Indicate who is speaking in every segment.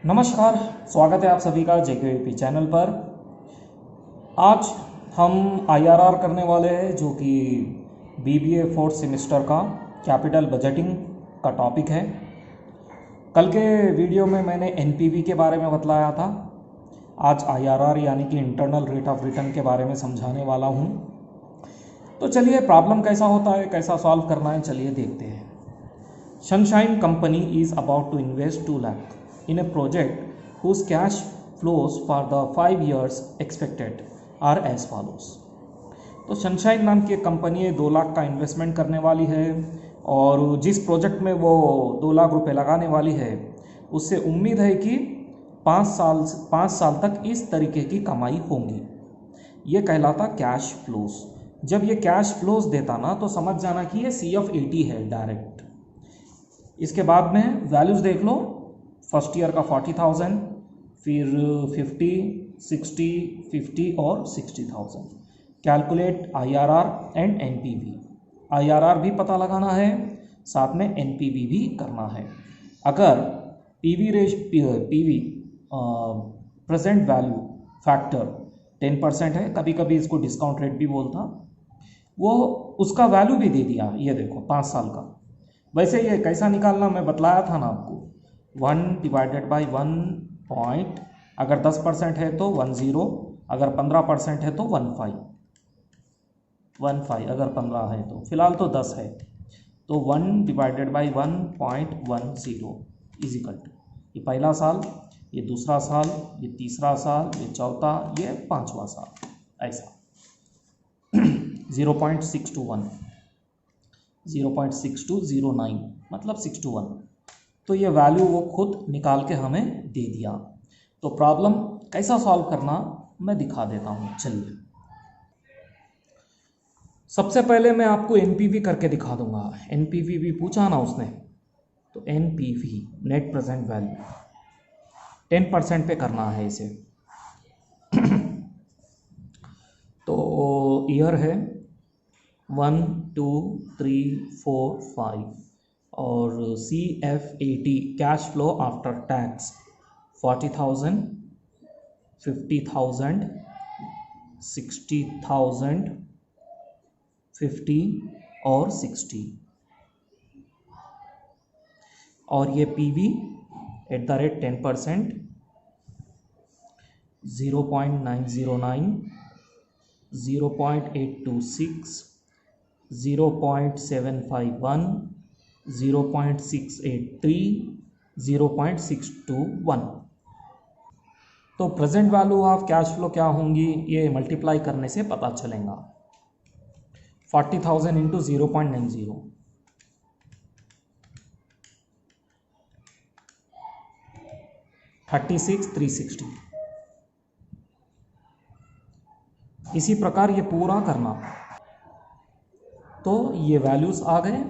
Speaker 1: नमस्कार, स्वागत है आप सभी का JKVP चैनल पर। आज हम IRR करने वाले हैं, जो कि BBA फोर्थ सेमेस्टर का कैपिटल बजटिंग का टॉपिक है। कल के वीडियो में मैंने NPV के बारे में बतलाया था। आज IRR यानी कि इंटरनल रेट ऑफ रिटर्न के बारे में समझाने वाला हूँ। तो चलिए, प्रॉब्लम कैसा होता है, कैसा सॉल्व करना है, चलिए देखते हैं। Sunshine company is about to invest 2 lakh in a project whose cash flows for the 5 years expected are as follows। तो सनशाइन नाम की एक कंपनी 2 लाख का इन्वेस्टमेंट करने वाली है और जिस प्रोजेक्ट में वो 2 लाख रुपए लगाने वाली है उससे उम्मीद है कि 5 साल तक इस तरीके की कमाई होंगी। ये कहलाता कैश फ्लोज। जब ये कैश फ्लोज देता ना तो समझ जाना कि ये CF80 है डायरेक्ट। इसके बाद में वैल्यूज़ देख लो। फर्स्ट ईयर का 40,000, फिर 50, 60, 50 और 60,000। Calculate IRR and NPV। IRR भी पता लगाना है, साथ में NPV भी करना है। अगर PV प्रेजेंट वैल्यू फैक्टर 10% है, कभी कभी इसको डिस्काउंट रेट भी बोलता, वो उसका वैल्यू भी दे दिया। ये देखो 5 साल का। वैसे ये कैसा निकालना मैं बतलाया था ना आपको। 1 डिवाइडेड बाई 1 पॉइंट, अगर 10% है तो 10, अगर 15% है तो 15, अगर 15 है तो, फिलहाल तो 10 है तो 1 divided by 1.10 is equal to, ये पहला साल, ये दूसरा साल, ये तीसरा साल, ये चौथा, ये 5वां साल, ऐसा 0.621, 0.6209 मतलब 6 to 1। तो ये वैल्यू वो खुद निकाल के हमें दे दिया। तो प्रॉब्लम कैसा सॉल्व करना मैं दिखा देता हूँ। चलिए, सबसे पहले मैं आपको NPV करके दिखा दूंगा। NPV भी पूछा ना उसने, तो NPV नेट प्रेजेंट वैल्यू 10% पे करना है इसे। तो ईयर है 1, 2, 3, 4, 5 और CF80 cash flow after tax 40,000, 50,000, 60,000, 50 और 60। और ये PV एट द रेट 10%, 0.909, 0.826, 0.751, 0.683, 0.621। तो present value of cash flow क्या होंगी, ये मल्टीप्लाई करने से पता चलेगा। 40,000 इंटू 0.90, 36,360। इसी प्रकार ये पूरा करना। तो ये वैल्यूज़ आ गए।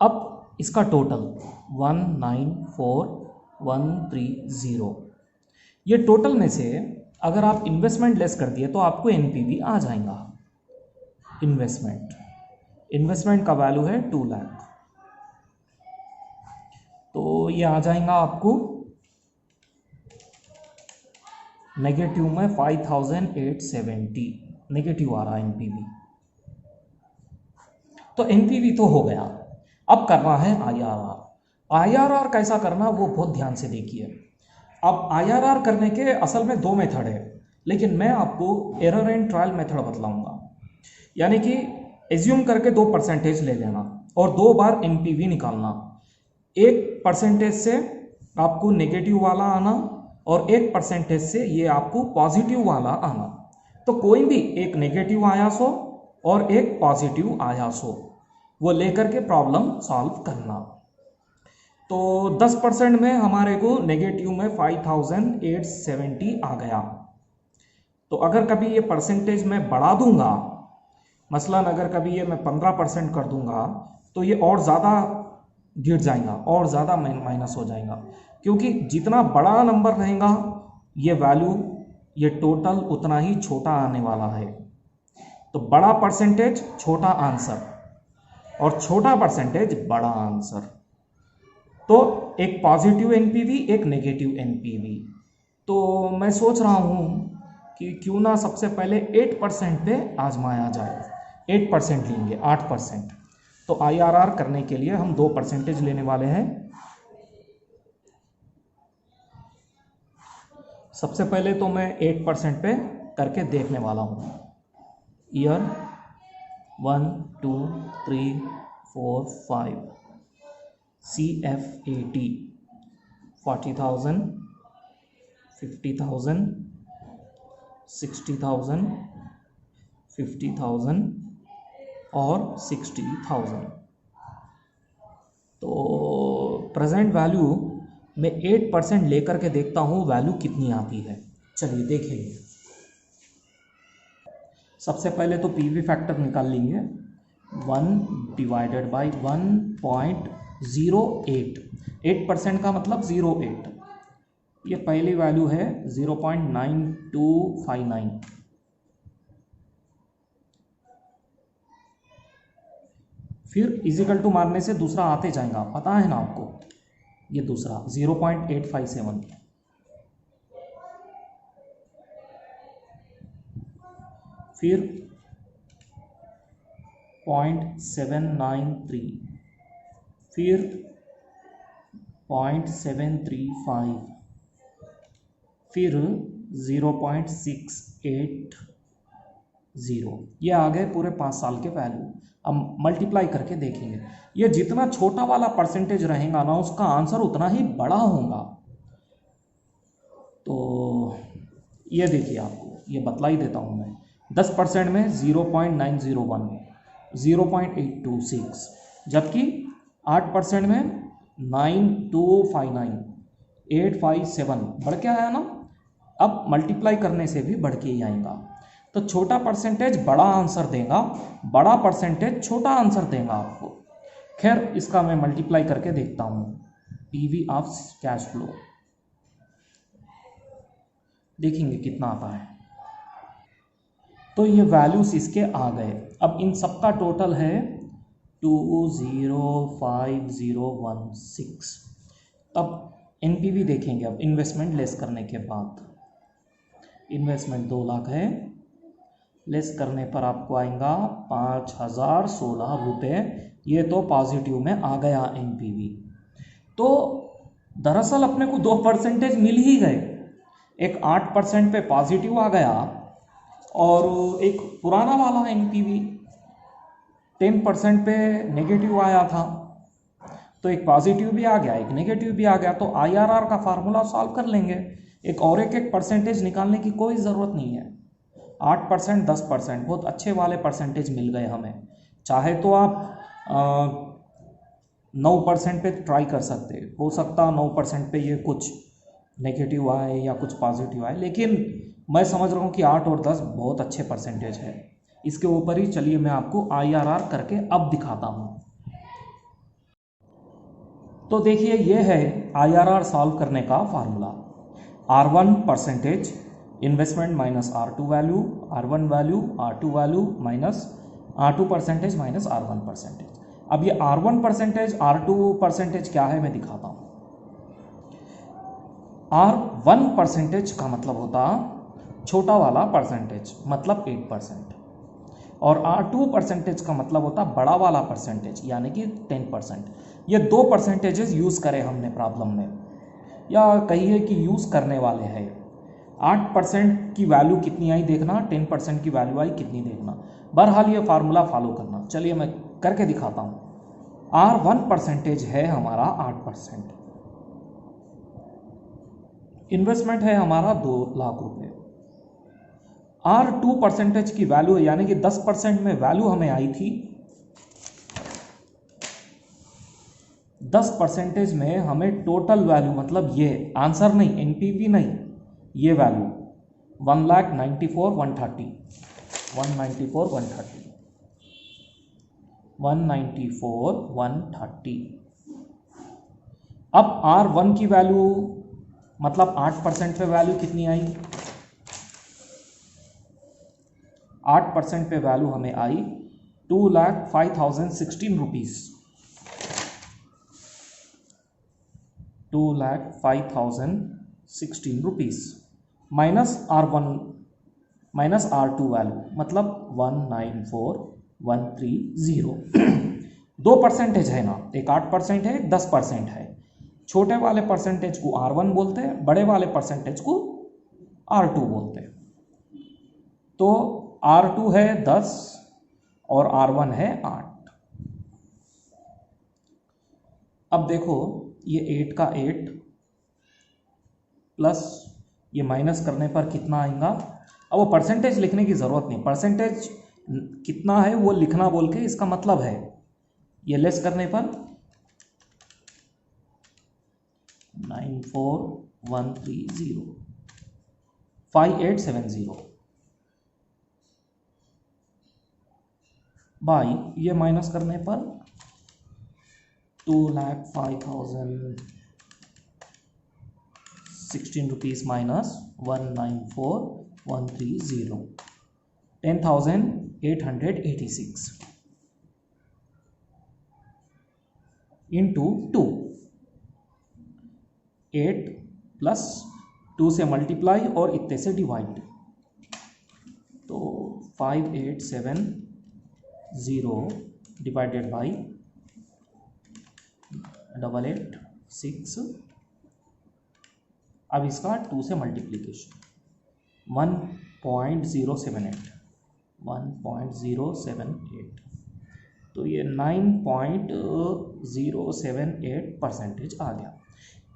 Speaker 1: अब इसका टोटल 194,130। ये टोटल में से अगर आप इन्वेस्टमेंट लेस कर दिए तो आपको NPV आ जाएगा। इन्वेस्टमेंट का वैल्यू है 2 लाख, तो ये आ जाएगा आपको नेगेटिव में 5,870 नेगेटिव आ रहा है NPV। तो NPV तो हो गया। अब करना है IRR कैसा करना वो बहुत ध्यान से देखिए। अब IRR करने के असल में 2 मेथड है, लेकिन मैं आपको एरर एंड ट्रायल मेथड बतलाऊंगा। यानी कि एज्यूम करके 2% ले लेना और 2 बार NPV निकालना। 1% से आपको नेगेटिव वाला आना और 1% से ये आपको पॉजिटिव वाला आना। तो कोई भी एक नेगेटिव आया सो और एक पॉजिटिव आया सो, वो लेकर के प्रॉब्लम सॉल्व करना। तो 10% में हमारे को नेगेटिव में 5,870 आ गया। तो अगर कभी ये परसेंटेज मैं बढ़ा दूंगा, मसलन अगर कभी ये मैं 15% कर दूंगा, तो ये और ज़्यादा गिर जाएगा और ज़्यादा माइनस हो जाएगा, क्योंकि जितना बड़ा नंबर रहेगा ये वैल्यू, ये टोटल उतना ही छोटा आने वाला है। तो बड़ा परसेंटेज छोटा आंसर और छोटा परसेंटेज बड़ा आंसर। तो एक पॉजिटिव एनपीवी, एक नेगेटिव एनपीवी। तो मैं सोच रहा हूँ कि क्यों ना सबसे पहले 8% पे आजमाया जाए। 8% लेंगे, 8%। तो आईआरआर करने के लिए हम 2% लेने वाले हैं। सबसे पहले तो मैं 8% पे करके देखने वाला हूँ। ईयर 1 2 3 4 5 CFAT 40,000 50,000 60,000 50,000 और 60,000। तो प्रेजेंट वैल्यू में 8% लेकर के देखता हूँ वैल्यू कितनी आती है। चलिए देखेंगे। सबसे पहले तो पीवी फैक्टर निकाल लेंगे। 1 डिवाइडेड बाई 1.08। 8% का मतलब 0.8। ये पहली वैल्यू है 0.9259। फिर इजिकल टू मारने से दूसरा आते जाएगा, पता है ना आपको। ये दूसरा 0.857। फिर 0.793। फिर 0.735। फिर 0.680। ये आ गए पूरे 5 साल के वैल्यू। अब मल्टीप्लाई करके देखेंगे। ये जितना छोटा वाला परसेंटेज रहेगा ना, उसका आंसर उतना ही बड़ा होगा। तो ये देखिए, आपको ये बतला ही देता हूँ मैं। 10% में 0.901, 0.826, जबकि 8% में 9259, 857 बढ़ के आया ना। अब मल्टीप्लाई करने से भी बढ़ के ही आएगा। तो छोटा परसेंटेज बड़ा आंसर देगा, बड़ा परसेंटेज छोटा आंसर देगा आपको। खैर, इसका मैं मल्टीप्लाई करके देखता हूँ। पीवी ऑफ कैश फ्लो देखेंगे कितना आता है। तो ये वैल्यूज इसके आ गए। अब इन सबका टोटल है 205016। तब एनपीवी देखेंगे। अब इन्वेस्टमेंट लेस करने के बाद, इन्वेस्टमेंट 2 लाख है, लेस करने पर आपको आएगा 5,016 रुपये। ये तो पॉजिटिव में आ गया एनपीवी। तो दरअसल अपने को 2% मिल ही गए। एक 8% पे पॉजिटिव आ गया और एक पुराना वाला एनपीवी 10% पे नेगेटिव आया था। तो एक पॉजिटिव भी आ गया, एक नेगेटिव भी आ गया। तो आईआरआर का फार्मूला सॉल्व कर लेंगे। एक और एक परसेंटेज निकालने की कोई ज़रूरत नहीं है। 8%, 10% बहुत अच्छे वाले परसेंटेज मिल गए हमें। चाहे तो आप 9% पे ट्राई कर सकते, हो सकता 9% पे ये कुछ नेगेटिव आए या कुछ पॉजिटिव आए, लेकिन मैं समझ रहा हूँ कि 8 और 10 बहुत अच्छे परसेंटेज है। इसके ऊपर ही चलिए मैं आपको आईआरआर करके अब दिखाता हूँ। तो देखिए, ये है आईआरआर सॉल्व करने का formula. R1 percentage investment minus R2 value, R1 value, R2 value minus R2 percentage minus R1 percentage. अब ये R1 परसेंटेज, R2 परसेंटेज क्या है मैं दिखाता हूँ। R1 परसेंटेज का मतलब होता छोटा वाला परसेंटेज, मतलब 8%। और R2 परसेंटेज का मतलब होता बड़ा वाला परसेंटेज, यानी कि 10%। ये 2 परसेंटेजेस यूज़ करें हमने प्रॉब्लम में, या कहिए कि यूज़ करने वाले हैं। 8% की वैल्यू कितनी आई देखना, 10% की वैल्यू आई कितनी देखना। बहरहाल ये फार्मूला फॉलो करना। चलिए मैं करके दिखाता हूँ। R1 परसेंटेज है हमारा 8%। इन्वेस्टमेंट है हमारा 2 लाख रुपए। R2 परसेंटेज की वैल्यू यानी कि 10% में वैल्यू हमें आई थी। 10% में हमें टोटल वैल्यू, मतलब ये आंसर नहीं, एनपीवी नहीं, ये वैल्यू 1,94,130, 194,130, 194,130। अब R1 की वैल्यू, मतलब 8% पे वैल्यू कितनी आई। 8% पे वैल्यू हमें आई 2,05,016 rupees. 2,05,016 rupees minus R1 minus R2 value मतलब 194,130। 2 परसेंटेज है ना, एक 8% है, एक 10% है। छोटे वाले परसेंटेज को R1 बोलते हैं, बड़े वाले परसेंटेज को R2 बोलते हैं। तो R2 है 10 और R1 है 8। अब देखो ये 8 का 8 प्लस ये माइनस करने पर कितना आएगा। अब वो परसेंटेज लिखने की ज़रूरत नहीं, परसेंटेज कितना है वो लिखना बोल के इसका मतलब है ये लेस करने पर 94,130 5870 बाई ये माइनस करने पर 2,05,016 रुपीज़ माइनस 194,130 10,886 इंटू 2 8 प्लस 2 से मल्टीप्लाई और इतने से डिवाइड। तो 5870 डिवाइडेड बाई 886। अब इसका 2 से मल्टीप्लिकेशन 1.078 तो ये 9.078% आ गया।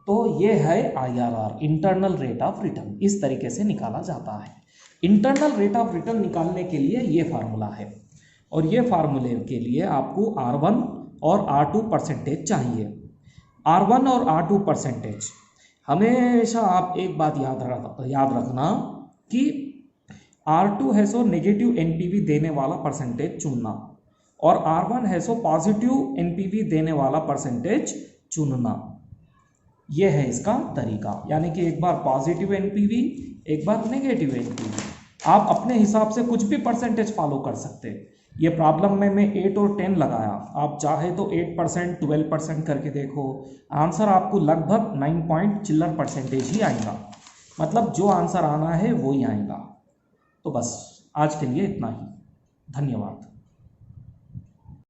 Speaker 1: तो ये है IRR, internal rate of return. इस तरीके से निकाला जाता है। इंटरनल रेट ऑफ रिटर्न निकालने के लिए ये फार्मूला है और ये फार्मूले के लिए आपको R1 और R2 परसेंटेज चाहिए। R1 और R2 परसेंटेज हमेशा आप एक बात याद रखना कि R2 है सो नेगेटिव NPV देने वाला परसेंटेज चुनना और R1 है सो पॉजिटिव NPV देने वाला परसेंटेज चुनना। यह है इसका तरीका, यानी कि एक बार पॉजिटिव NPV एक बार नेगेटिव NPV। आप अपने हिसाब से कुछ भी परसेंटेज फॉलो कर सकते हैं। ये प्रॉब्लम में मैं 8 और 10 लगाया, आप चाहे तो 8% 12% करके देखो, आंसर आपको लगभग 9 पॉइंट चिल्लर परसेंटेज ही आएगा। मतलब जो आंसर आना है वो ही आएगा। तो बस आज के लिए इतना ही, धन्यवाद।